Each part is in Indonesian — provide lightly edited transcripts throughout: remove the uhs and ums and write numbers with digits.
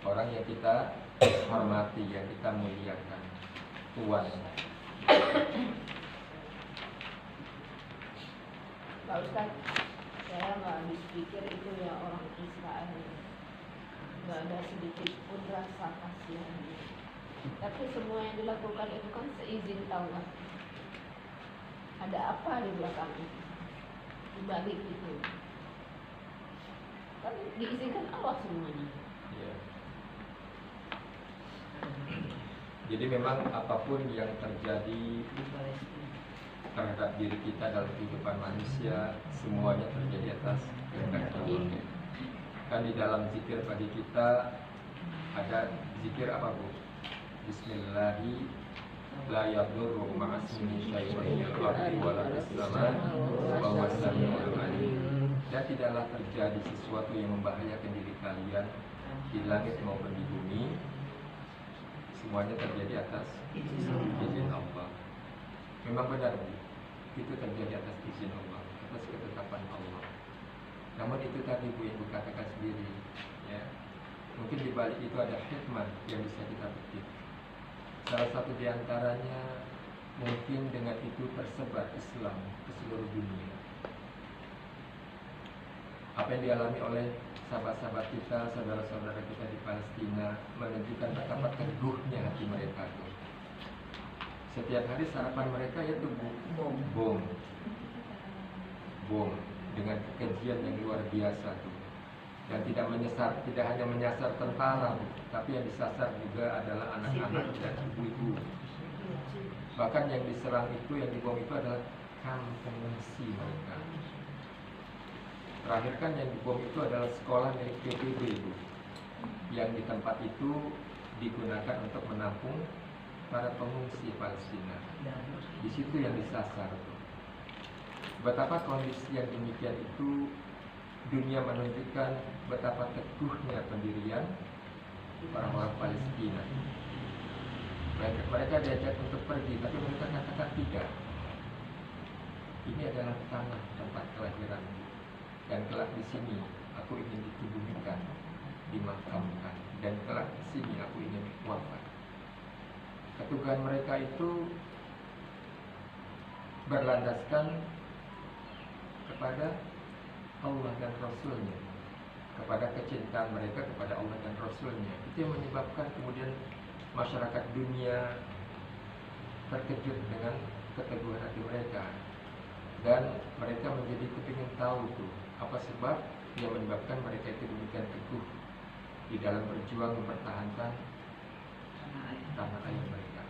orang yang kita hormati, yang kita muliakan, Tuhan. Pak Ustaz, saya nggak habis pikir itu ya orang Israel, nggak ada sedikit pun rasa kasihan. Tapi semua yang dilakukan itu kan seizin Allah. Ada apa di belakang itu? Di balik itu kan diizinkan Allah semuanya. Ya. Jadi memang apapun yang terjadi terhadap diri kita dalam kehidupan manusia, semuanya terjadi atas kehendak Allah. Kan di dalam zikir pagi kita ada zikir apa, Bu? Bismillahi la yadurru ma'asmi syai'un fil ardi wa la fis samai wa huwa samiul alim. Dan tidaklah terjadi sesuatu yang membahayakan diri kalian di langit maupun di bumi. Semuanya terjadi atas izin Allah. Memang benar, Bu, itu terjadi atas izin Allah, atas ketetapan Allah. Namun itu tadi, Bu, yang Bu katakan sendiri, ya. Mungkin di balik itu ada hikmah yang bisa kita petik. Salah satu di antaranya, mungkin dengan itu tersebar Islam ke seluruh dunia. Apa yang dialami oleh sahabat-sahabat kita, saudara-saudara kita di Palestina menunjukkan betapa teguhnya hati mereka itu. Setiap hari sarapan mereka itu bom dengan kekejian yang luar biasa tuh. Dan tidak hanya menyasar tentara, tapi yang disasar juga adalah anak-anak dan ibu-ibu. Bahkan yang diserang itu, yang dibom itu adalah kampung mengungsi mereka. Terakhir kan yang dibom itu adalah sekolah milik PBB itu, yang di tempat itu digunakan untuk menampung para pengungsi Palestina. Di situ yang disasar tuh. Betapa kondisi yang demikian itu, dunia menunjukkan betapa teguhnya pendirian orang-orang Palestina. Mereka diajak untuk pergi, tapi mereka katakan tidak. Ini adalah tanah tempat kelahiran, dan kelak di sini aku ingin dikuburkan, dimakamkan, dan kelak di sini aku ingin wafat. Keteguhan mereka itu berlandaskan kepada Allah dan Rasulnya, kepada kecintaan mereka kepada Allah dan Rasulnya. Itu yang menyebabkan kemudian masyarakat dunia terkejut dengan keteguhan hati mereka, dan mereka menjadi kepingin tahu tuh apa sebab yang menyebabkan mereka itu demikian teguh di dalam berjuang mempertahankan tanah air mereka.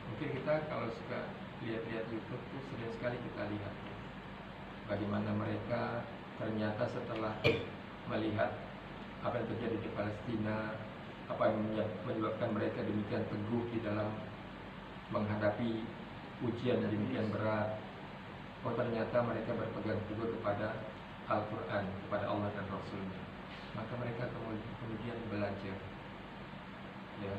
Mungkin kita kalau suka lihat-lihat YouTube tuh sering sekali kita lihat bagaimana mereka ternyata setelah melihat apa yang terjadi di Palestina, apa yang menyebabkan mereka demikian teguh di dalam menghadapi ujian yang demikian berat. Oh, ternyata mereka berpegang teguh kepada Al-Quran, kepada Allah dan Rasulnya. Maka mereka kemudian belajar, ya,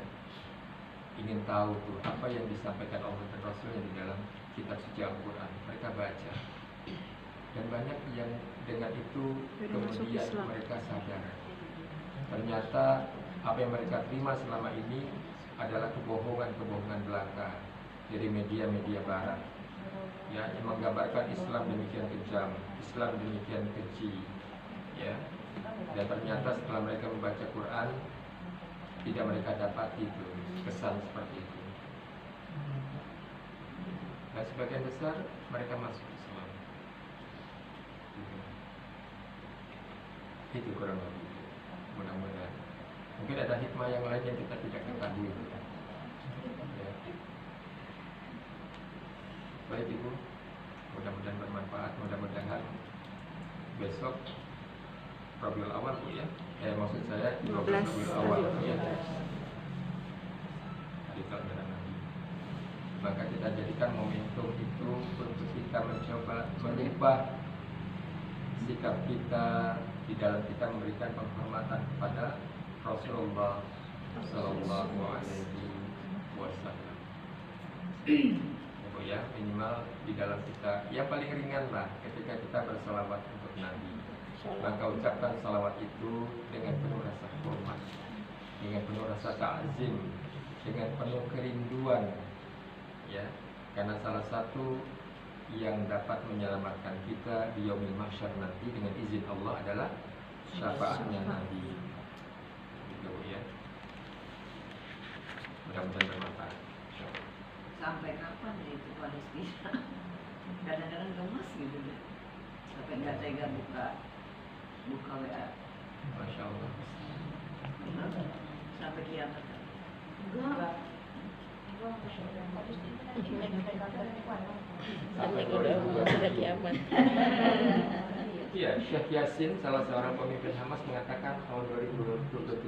ingin tahu tuh apa yang disampaikan Allah dan Rasulnya di dalam kitab suci Al-Quran. Mereka baca, dan banyak yang dengan itu kemudian mereka sadar ternyata apa yang mereka terima selama ini adalah kebohongan belaka dari media-media barat, ya, yang menggambarkan Islam demikian kejam, Islam demikian keji, ya. Dan ternyata setelah mereka membaca Quran, tidak mereka dapati itu kesan seperti itu. Dan sebagian besar mereka masuk Islam. Itu kurang lebih. Mudah-mudahan. Mungkin ada hikmah yang lain yang kita tidak ketahui. Ya. Baik Ibu, mudah-mudahan bermanfaat. Mudah-mudahan besok Rabiul Awal, Bu, ya. Maksud saya 12 Rabiul Awal, ya. Hari kelahiran Nabi. Maka kita jadikan momentum itu untuk kita mencoba merubah sikap kita di dalam kita memberikan penghormatan kepada Rasulullah Sallallahu Alaihi Wasallam. Ya, minimal di dalam kita yang paling ringan lah ketika kita berselawat untuk Nabi maka ucapkan salawat itu dengan penuh rasa hormat, dengan penuh rasa ta'zim, dengan penuh kerinduan, ya, karena salah satu yang dapat menyelamatkan kita di yaumil mahsyar nanti dengan izin Allah adalah syafaatnya Nabi. Gitu ya. Mudah-mudahan bermanfaat. Sampai kapan ya itu Palestina? Kadang-kadang gemes gitu deh. Sampai nggak tega buka WA. Masya Allah. Sampai kiamat. Enggak. Sudah kiamat. Iya, Syekh Yasin, salah seorang pemimpin Hamas mengatakan tahun 2027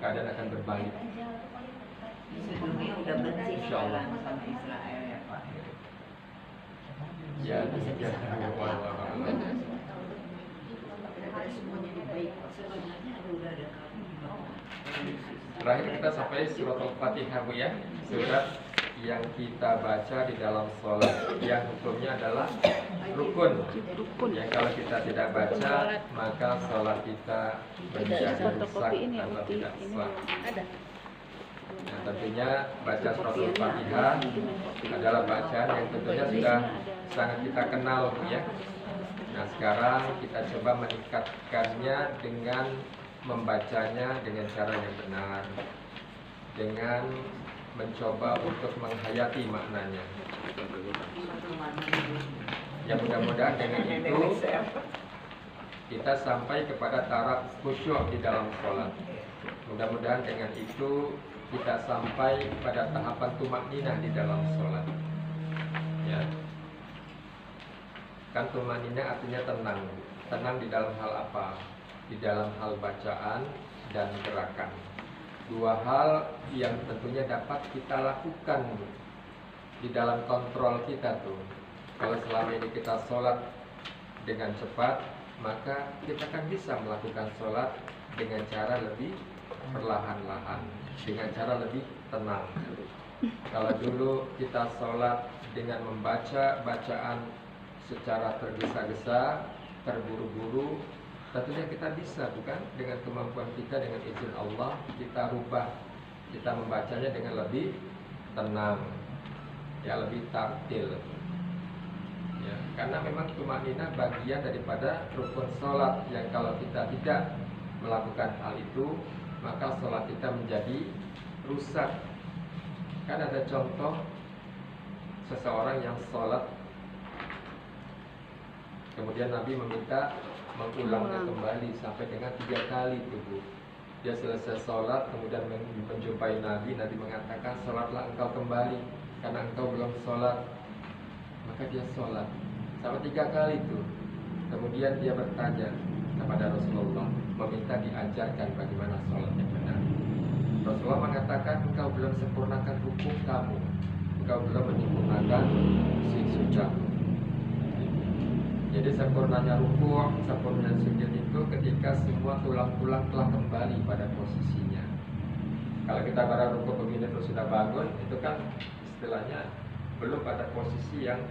keadaan akan berbalik. Dunia udah benci Insya Allah. sekarang sama Israel ya Pak. Ya, bisa. Sebenarnya udah ada kami. Terakhir kita sampai surat Al-Fatihah, Bu ya. Surat yang kita baca di dalam sholat, yang hukumnya adalah rukun. Yang kalau kita tidak baca, maka sholat kita menjadi rusak atau tidak sah. Nah, tentunya baca surat Al-Fatihah adalah bacaan yang tentunya sudah sangat kita kenal, Bu ya. Nah, sekarang kita coba meningkatkannya dengan membacanya dengan cara yang benar, dengan mencoba untuk menghayati maknanya. Ya, mudah-mudahan dengan itu kita sampai kepada taraf khusyuk di dalam sholat. Mudah-mudahan dengan itu kita sampai pada tahapan tumakninah di dalam sholat. Ya, kan tumakninah artinya tenang. Tenang di dalam hal apa? Di dalam hal bacaan dan gerakan. Dua hal yang tentunya dapat kita lakukan di dalam kontrol kita tuh. Kalau selama ini kita sholat dengan cepat, maka kita akan bisa melakukan sholat dengan cara lebih perlahan-lahan, dengan cara lebih tenang. Kalau dulu kita sholat dengan membaca bacaan secara tergesa-gesa, terburu-buru, tentunya kita bisa, bukan? Dengan kemampuan kita, dengan izin Allah, kita rubah, kita membacanya dengan lebih tenang, ya, lebih tartil, ya, karena memang tumakninah bagian daripada rukun sholat yang kalau kita tidak melakukan hal itu, maka sholat kita menjadi rusak. Kan ada contoh seseorang yang sholat, kemudian Nabi meminta mengulangnya kembali sampai dengan 3 kali tubuh. Dia selesai sholat, kemudian menjumpai Nabi. Nabi mengatakan, sholatlah engkau kembali karena engkau belum sholat. Maka dia sholat sampai 3 kali itu. Kemudian dia bertanya kepada Rasulullah, meminta diajarkan bagaimana sholat yang benar. Rasulullah mengatakan, engkau belum sempurnakan hukum kamu, engkau belum menyempurnakan sujud. Jadi sempurnanya rukuk, sempurnanya sujud itu ketika semua tulang-tulang telah kembali pada posisinya. Kalau kita pada rukuk begini terus sudah bangun, itu kan istilahnya belum pada posisi yang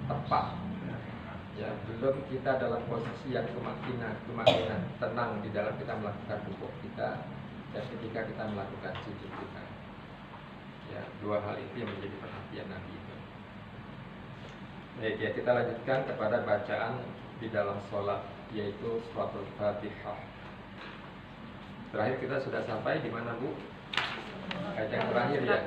tepat. Ya, belum kita dalam posisi yang tumakninah, tenang di dalam kita melakukan rukuk kita dan ketika kita melakukan sujud kita. Ya, 2 hal itu yang menjadi perhatian Nabi. Ya, kita lanjutkan kepada bacaan di dalam sholat, yaitu surat Al-Fatihah. Terakhir kita sudah sampai di mana, Bu? Ayat yang terakhir ya.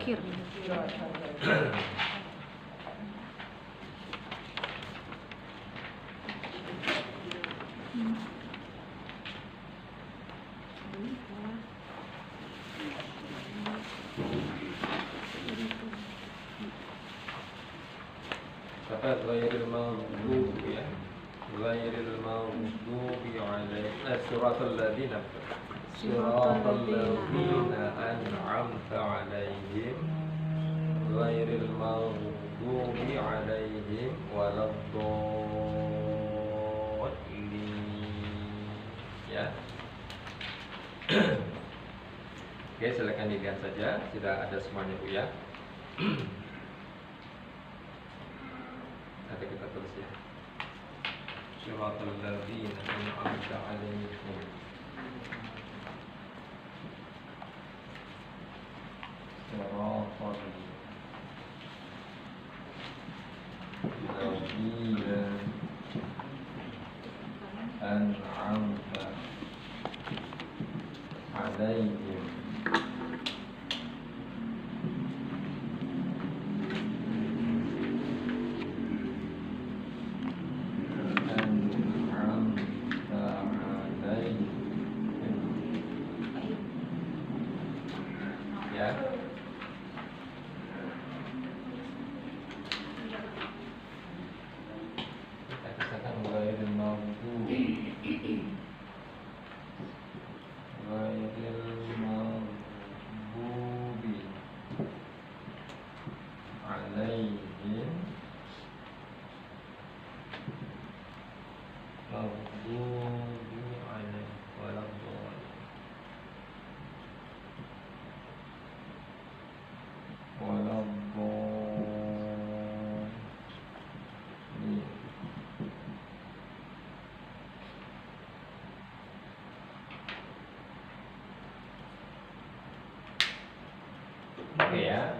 Ghairil maghdubi ya. Ghairil maghdubi alaihim. Suratul ladzina an'amta alaihim. Ghairil maghdubi alaihim waladdallin. Ya. Oke, silakan dilihat saja. Sudah ada semuanya, Bu ya. Ada kita tulis ya. siratal ladzina an'amta 'alaihim. Siratal ladzina an'amta 'alaihim. Ya. Kita kisahkan ghairil maghdubi alaihim waladdallin. Oke ya.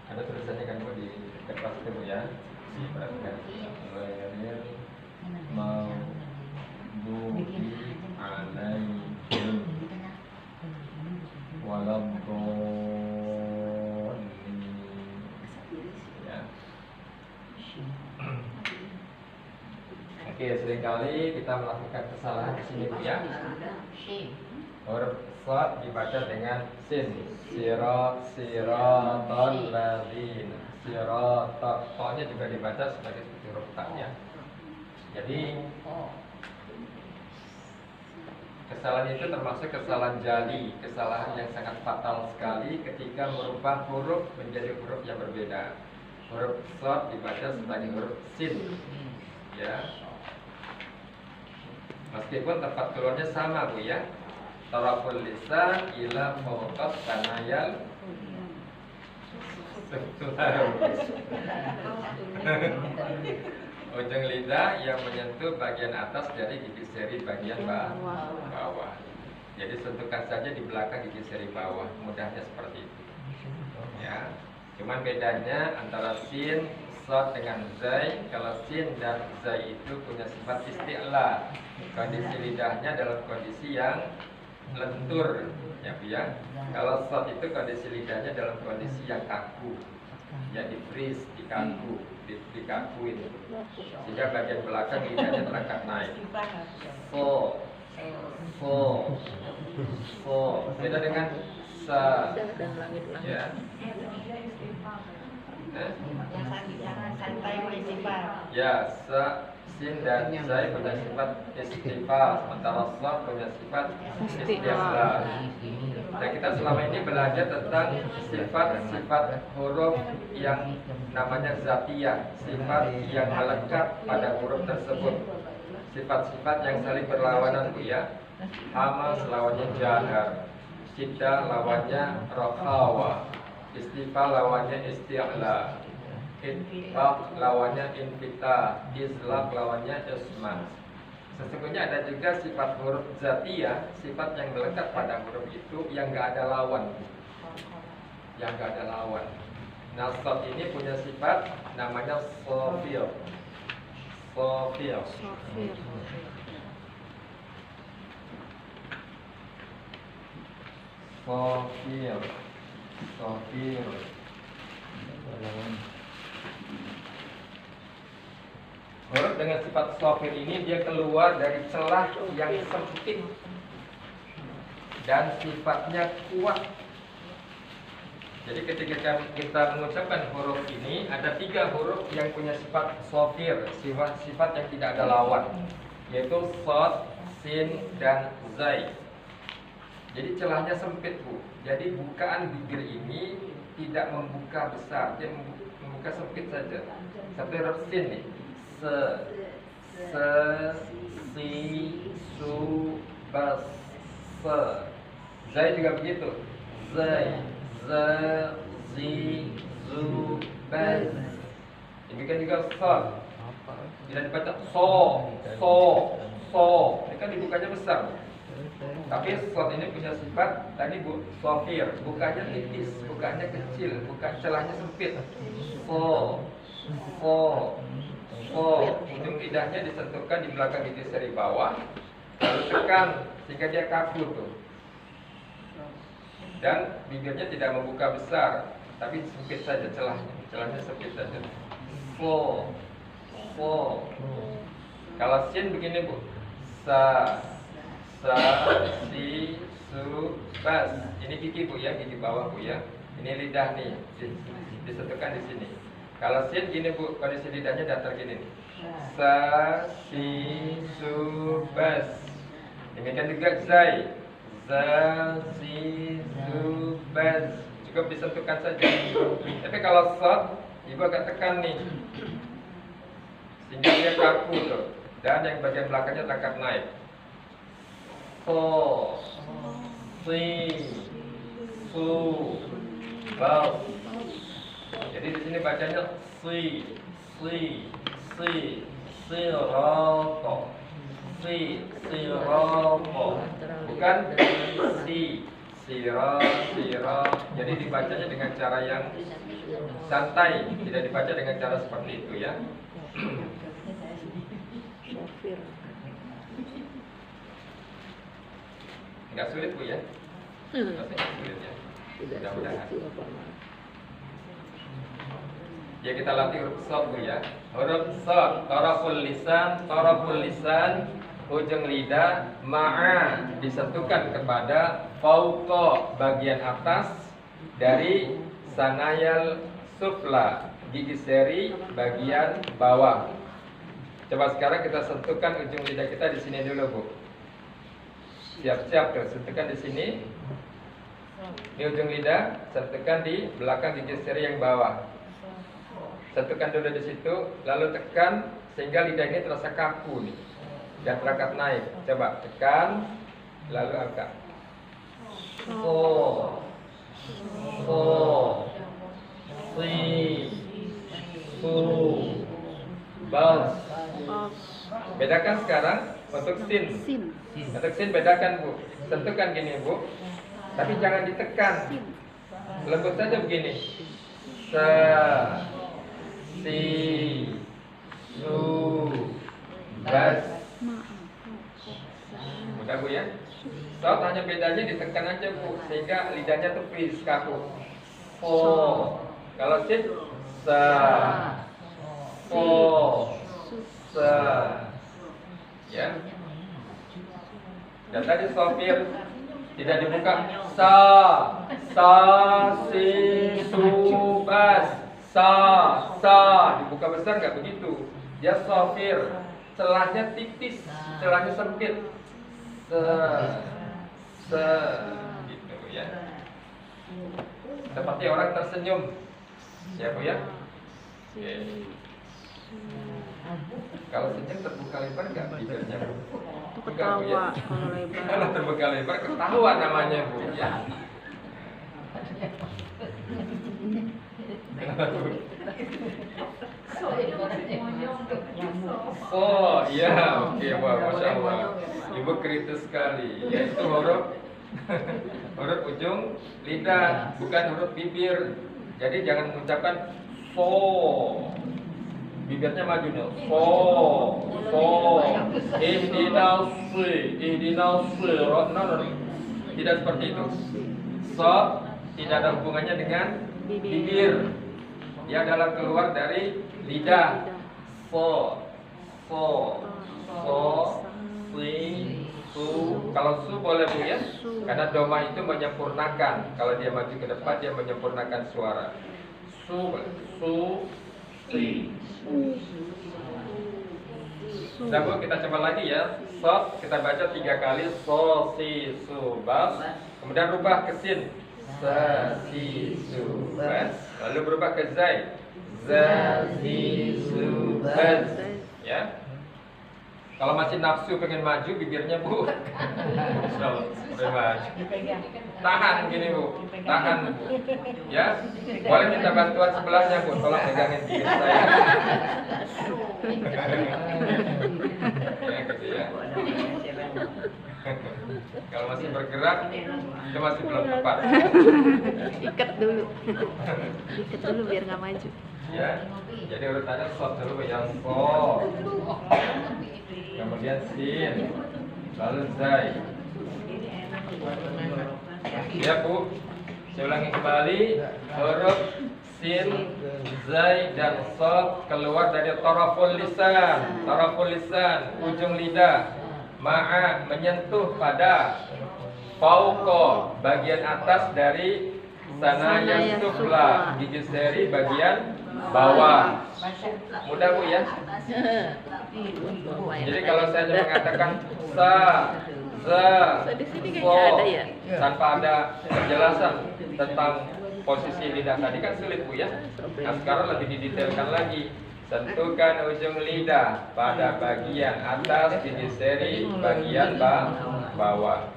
Ada tulisannya kan Bu di kertas itu Bu ya. Perhatikan. Ghairil maghdubi alaihim waladdallin. Ya. Oke, seringkali kita melakukan kesalahan di sini Bu ya. Huruf shad dibaca dengan sin. Siratal ladzina. Siratal. To-nya juga dibaca sebagai seperti huruf ta-nya. Jadi kesalahan itu termasuk kesalahan jali, kesalahan yang sangat fatal sekali ketika merubah huruf menjadi huruf yang berbeda. Huruf shad dibaca sebagai huruf sin. Ya. Meskipun tempat keluarnya sama Bu ya. Taraful lisan ila fawqat tanayal ujung lidah yang menyentuh bagian atas dari gigi seri bagian bawah. Jadi sentuhkan saja di belakang gigi seri bawah. Mudahnya seperti itu. Ya. Cuman bedanya antara sin, shad dengan zai. Kalau sin dan zai itu punya sifat isti'la. Kondisi lidahnya dalam kondisi yang lentur, ya Bu ya. Kalau shad itu kondisi lidahnya dalam kondisi yang kaku, ya di freeze, dikaku, dikakuin, sehingga bagian belakang lidahnya terangkat naik. So, beda dengan sa, ya. Ya, sa, sin dan zai punya sifat istifal, sementara shad punya sifat isti'la. Nah, kita selama ini belajar tentang sifat-sifat huruf yang namanya zatiyah, sifat yang melekat pada huruf tersebut. Sifat-sifat yang saling berlawanan Bu ya. Hamas lawannya jahar, syiddah lawannya rokhawa, istifal lawannya isti'la, infaq lawannya infitah, izlaq lawannya isman. Sesungguhnya ada juga sifat huruf zatiyah, sifat yang melekat pada huruf itu yang nggak ada lawan, Nah, shad ini punya sifat namanya sofir. Huruf dengan sifat sofir ini dia keluar dari celah yang sempit dan sifatnya kuat. Jadi ketika kita mengucapkan huruf ini, ada 3 huruf yang punya sifat sofir, sifat yang tidak ada lawan, yaitu shad, sin, dan zai. Jadi celahnya sempit Bu. Jadi bukaan bibir ini tidak membuka besar, dia membuka sempit saja. Seperti huruf sin nih, se, si, su, bas, se. Zai juga begitu, zai, ze, zi, zu, bas. Demikian juga sad. Tidak dibaca so. Ini kan dibukanya besar. Tapi sad ini punya sifat tadi bu, sofir, bukanya tipis, bukanya kecil, bukan celahnya sempit. So. Ujung lidahnya disentuhkan di belakang gigi seri bawah, lalu tekan sehingga dia kaku tuh. Dan bibirnya tidak membuka besar, tapi sempit saja celahnya sempit saja. So. Kalau sin begini bu, sa, si, su, bas. Ini gigi bu ya, gigi bawah bu ya. Ini lidah nih, disentuhkan di sini. Kalau sin gini bu, kondisi lidahnya datar gini nih. Sa, si, su, bas. Demikian juga zai. Za, si, su, bas. Cukup disentuhkan saja. Tapi kalau sad, ibu agak tekan nih, sehingga dia kaku tuh. Dan yang bagian belakangnya agak naik. So, si, su, bas. Jadi di sini bacanya si, roto, bukan siro. Jadi dibacanya dengan cara yang santai, tidak dibaca dengan cara seperti itu ya. Enggak sulit bu ya? Enggak sulit ya. Mudah-mudahan. Ya kita latih huruf shad bu ya. Huruf shad, taraful lisan, ujung lidah ma'a disentuhkan kepada fauqa bagian atas dari sanayal sufla gigi seri bagian bawah. Coba sekarang kita sentuhkan ujung lidah kita di sini dulu bu. Siap-siap tuh, sentuhkan di sini. Ini ujung lidah, sentuhkan di belakang gigi seri yang bawah. Sentuhkan dulu di situ, lalu tekan sehingga lidah ini terasa kaku nih dan terangkat naik. Coba tekan, lalu angkat. Si, su, bas. Bedakan sekarang untuk sin. Untuk sin bedakan bu. Sentuhkan gini bu, tapi jangan ditekan. Lembut saja begini. Sa, si, su, bas. Mudah bu ya. Saat hanya bedanya ditekan aja bu, sehingga lidahnya tuh freeze kaku. Kalau sin, sa, sa, ya. Dan tadi sofir tidak dibuka sa, si, su, bas. Sa, dibuka besar nggak begitu. Dia sofir, celahnya tipis, celahnya sempit. Se, gitu ya. Seperti orang tersenyum, ya bu ya. Oke. Kalau senyum terbuka lebar nggak bibirnya bu? Itu ketawa kalau lebar. Kalau terbuka lebar ketawa namanya bu ya. Oh iya, oke, wah, masya Allah. Ibu kritis sekali. Yaitu huruf ujung lidah, bukan huruf bibir. Jadi jangan mengucapkan so. Bibirnya maju nih. So. Ihdinas sirat. Tidak seperti itu. So tidak ada hubungannya dengan bibir. Dia adalah keluar dari lidah. Si, su. Kalau su boleh bu ya, karena doma itu menyempurnakan. Kalau dia maju ke depan dia menyempurnakan suara. Su, si. Sudah bu, kita coba lagi ya. So, kita baca 3 kali. So, si, su, bas. Kemudian rubah ke sin. Sa, si, su, bas. Lalu berubah ke zai. Za, si, su, bas. Ya. Kalau masih nafsu pengen maju bibirnya Bu. Sampai maju. Tahan gini Bu. Tahan Bu. Ya. Boleh minta bantuan sebelahnya Bu. Tolong pegangin bibir saya. Ya, gitu ya. Kalau masih bergerak itu masih belum tepat. Ikat dulu. Ikat dulu biar nggak maju. Ya. Jadi urutannya soft dulu yang so. Kemudian sin, lalu zai. Ya Bu, saya ulangi kembali. Huruf sin, zai dan sod keluar dari taraful lisan, ujung lidah. Ma'a menyentuh pada fauqa bagian atas dari sanaya sufla, gigi seri bagian bawah. Mudah Bu ya. Jadi kalau saya hanya mengatakan sa, za, Di sini so, kayaknya ada ya. tanpa ada penjelasan tentang posisi lidah tadi kan sulit Bu ya. Nah sekarang lebih didetailkan lagi. Sentuhkan ujung lidah pada bagian atas gigi seri bagian bawah.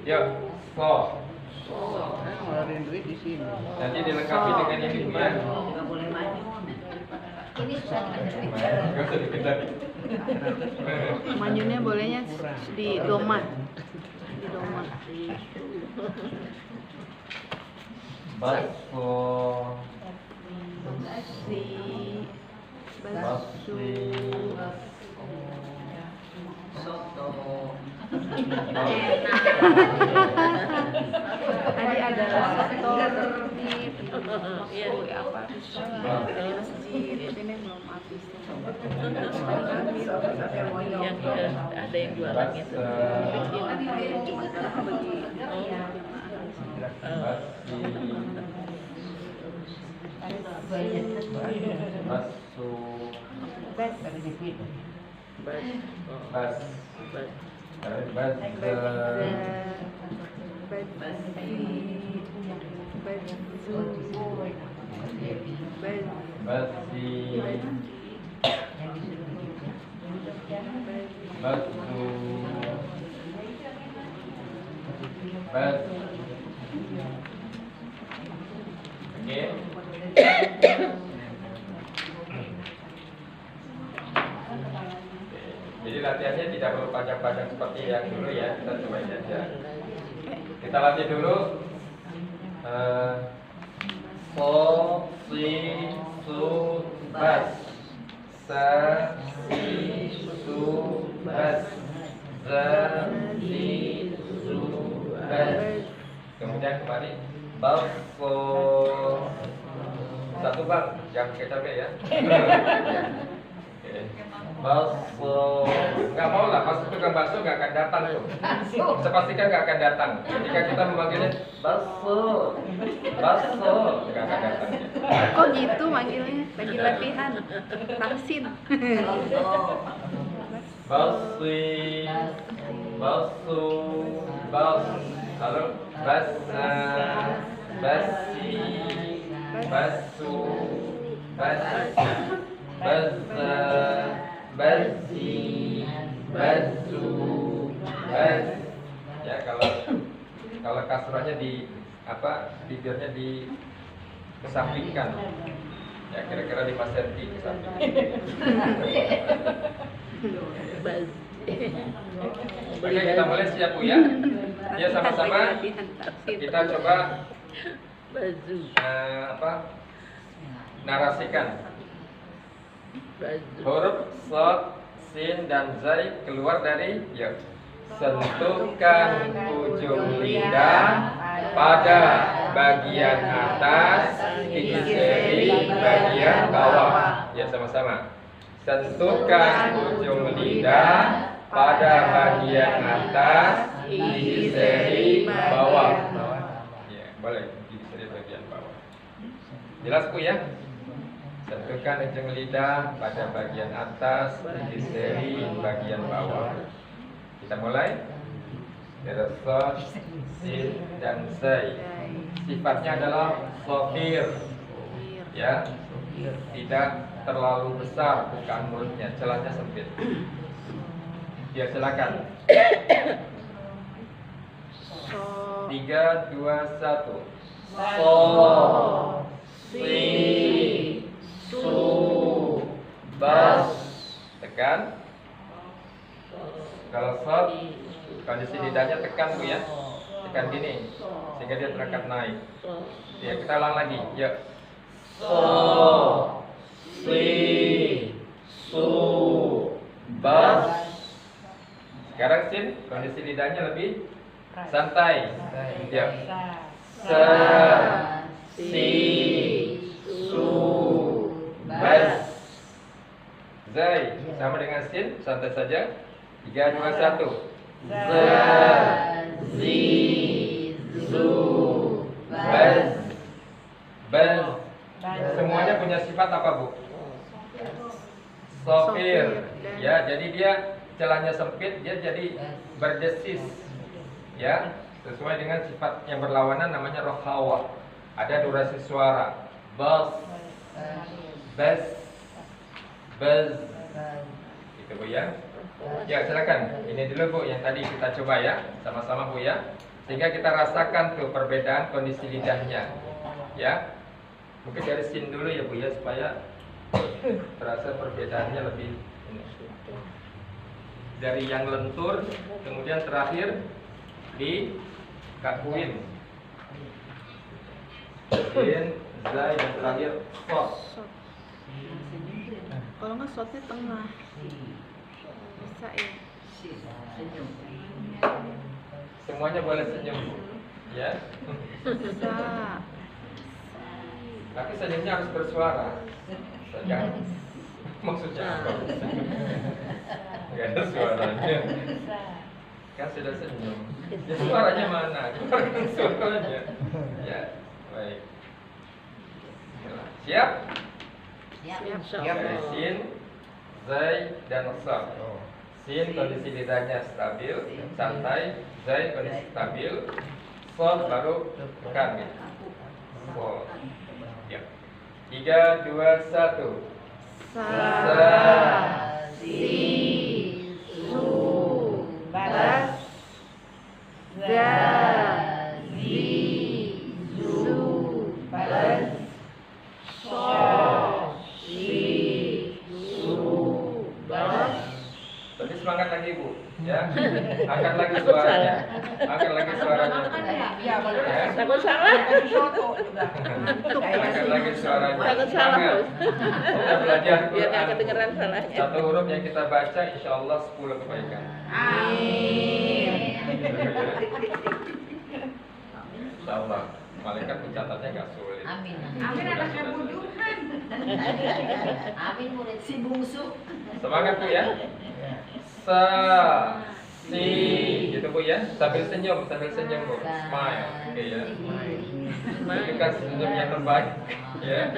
Yuk, so. Ngeluarin duit di sini. Nanti dilengkapi dengan ini Bu ya. Nggak boleh maju. Ini sudah Nggak usah dipindah. Majunya bolehnya di domat. Di domat. Baso. Basu. Soto. Tadi ada soto di apa? Dari masjid. Ini belum habis. Yang ada yang jualannya tuh. Basu. Bas ada di situ. Bas. Bas. Basi. Basu. Bas. Oke. Jadi latihannya tidak perlu panjang-panjang seperti yang dulu ya. Kita cobain aja. Kita latih dulu. So, si, su, bas. Sa, si, su, bas. Za, si, su, bas. Kemudian kembali. Baso. Satu Bang, jangan capek ya. Bakso, nggak mau lah, pasti tukang bakso nggak akan datang tuh. Saya pastikan nggak akan datang. Jika kita memanggilnya bakso, bakso, nggak akan datang. Kok gitu manggilnya? Lagi latihan. Taksin. Baksi, bakso, baks, lalu basa, basi, basu, basi. Basa, basi, basu, bas. Ya kalau kasrahnya di apa bibirnya di kesampingkan. Ya kira-kira 5 cm kesampingkan. Oke kita mulai siap Bu ya. Ya sama-sama kita coba narasikan. Huruf sod, sin dan zai keluar dari ya. Sentuhkan ujung lidah pada bagian atas gigi seri bagian bawah. Ya sama-sama. Sentuhkan ujung lidah pada bagian atas gigi seri bawah. Ya, boleh gigi seri bagian bawah. Jelas Bu ya? Sentuhkan ujung lidah pada bagian atas gigi seri bagian bawah. Kita mulai. Sod, sin dan zai. Sifatnya adalah sofir, ya, tidak terlalu besar bukan mulutnya, celahnya sempit. Ya, silakan. So. 3, 2, 1. So, Si, su, bas. Tekan. Kalau sod, kondisi lidahnya tekan Bu ya. Tekan gini, sehingga dia terangkat naik. Ya, kita ulang lagi. Yuk. So, si, su, bas. Sekarang sin, kondisi lidahnya lebih santai. Yuk. Se, si, su, bas. Zai, sama dengan sin, santai saja. 3, 2, 1. Za, zi, zu, bas. Bas. Semuanya punya sifat apa Bu? Sofir. Ya, jadi dia celahnya sempit, dia jadi berdesis. Ya, sesuai dengan sifat yang berlawanan namanya rohawa. Ada durasi suara. Bas, bas, bas. Itu Bu ya. Ya, silakan. Ini dulu Bu yang tadi kita coba ya, sama-sama Bu ya. Sehingga kita rasakan tuh perbedaan kondisi lidahnya. Ya. Mungkin dari sin dulu ya Bu ya, supaya terasa perbedaannya lebih ini. Dari yang lentur, kemudian terakhir di kakuin. Sin, zai, dan terakhir sot. Shot. Kalau nggak shotnya tengah. Bisa ya. Senyum. Semuanya boleh senyum Bu. Ya. Bisa. Tapi senyumnya harus bersuara. Jangan. Maksudnya apa? Enggak ada suaranya. Kan sudah senyum. Ya, suaranya mana? Keluarkan suaranya. Ya, baik. Siap? Siap. Dari sin, zai, dan sod. Sin kondisi lidahnya stabil, santai. Zai kondisi stabil. Sod baru tekan gitu. Sol. Ya. 3, 2, 1. Sa, si, su, bas. Za, zi, zu, bas. So, si, su, bas. Lebih semangat lagi Bu, ya. Angkat lagi suaranya. Angkat lagi suaranya. ya, Ya. Takut salah. Angkat lagi suaranya. Takut salah, Semangat. Bos. Kita belajar Biar nggak Quran. kedengeran salahnya. Satu huruf yang kita baca, insya Allah 10 kebaikan. Amin. Insya Allah. Malaikat mencatatnya nggak sulit. Amin. Amin anak kamu Tuhan. Amin murid si bungsu. Semangat Bu ya. Sa, si, gitu Bu ya. Sambil senyum Bu. Smile, oke ya. Itu kan senyum yang terbaik, ya.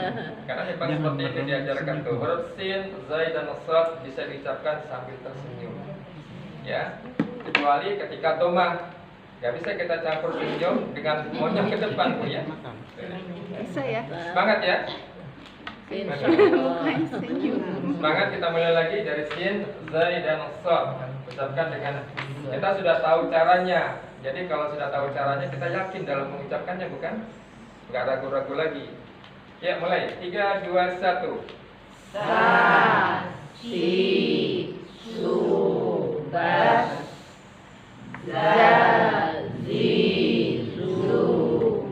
Karena memang seperti ini diajarkan tuh. Huruf sin, zai, dan sod bisa diucapkan sambil tersenyum, ya. Kecuali ketika domah, nggak bisa kita campur senyum dengan monyong ke depan Bu ya. Bisa ya. Semangat ya. Bukan senyum. Semangat, kita mulai lagi dari sin, zai, dan sod. Ucapkan dengan, kita sudah tahu caranya. Jadi kalau sudah tahu caranya, kita yakin dalam mengucapkannya, bukan? Nggak ragu-ragu lagi. Ya, mulai. 3, 2, 1. Sa, si, su, bas. Za, zi, zu,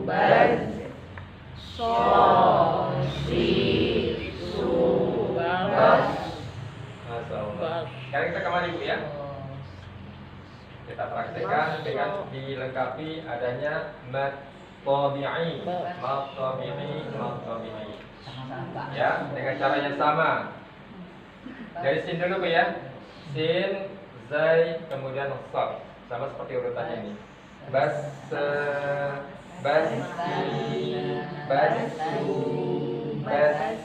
bas. So, si, su, bas. Masya Allah. Sekarang kita kembali Bu ya. Kita praktekkan dengan dilengkapi adanya mat tabi'i. Mat tabi'i. Ya, dengan cara yang sama. Dari sin dulu Bu ya. Sin, zai, kemudian sod. Sama seperti urutannya ini. Bas, basi, basu, bas.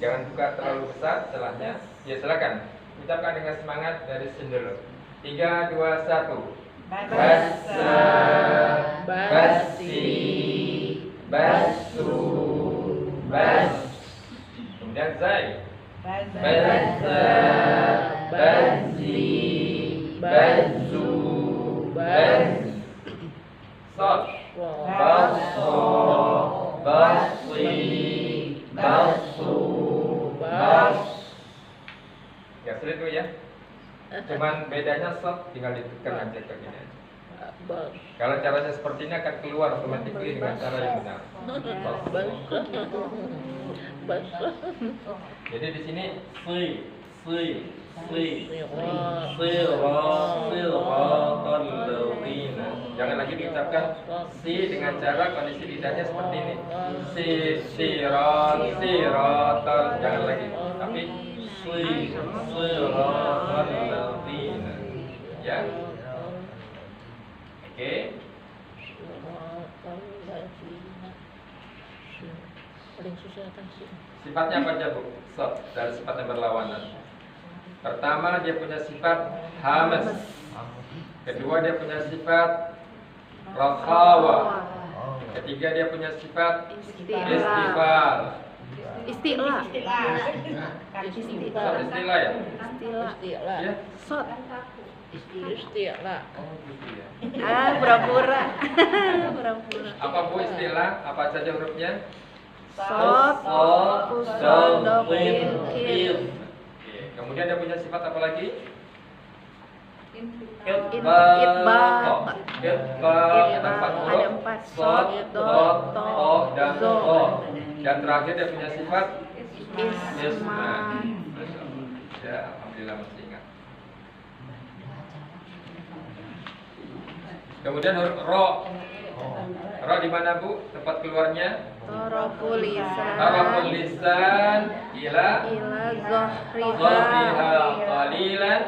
Jangan buka terlalu besar celahnya. Ya, silakan. Ucapkan dengan semangat dari sin dulu. 3, 2, 1. Basa, basi, basu, bas. Kemudian zai. Basa, basi, Gak sulit tuh ya. Cuman bedanya shot tinggal ditekan aja kayak gini. Kalau caranya seperti ini akan keluar otomatis dengan cara yang benar. Jadi di sini jangan lagi diucapkan si dengan cara kondisi lidahnya seperti ini. Siratal, jangan lagi. Tapi siratal ya. Oke. Paling susah tasik. Sifatnya apa aja Bu? Sot, dari sifat yang berlawanan. Pertama dia punya sifat hamas. Kedua dia punya sifat rakhawa. Ketiga dia punya sifat istighfar. Istilah. Sot istilah ya? Istilah. Ya. Sot. Istilah. Oh gitu ya. Pura-pura. Pura-pura. Apa Bu istilah? Apa saja hurufnya? Sot. Dal, Qin. Oke. Kemudian dia punya sifat apa lagi? Itbaq. Ada 4 huruf. Ada 4. Sot, dot, to, dan Zo. ro. Dan terakhir dia punya sifat Isma. Ya, alhamdulillah masih ingat. Kemudian huruf ro. Ro di mana Bu? Tempat keluarnya? Taraful lisan. Taraful lisan ila Ila zahriha. dhahriha qalilan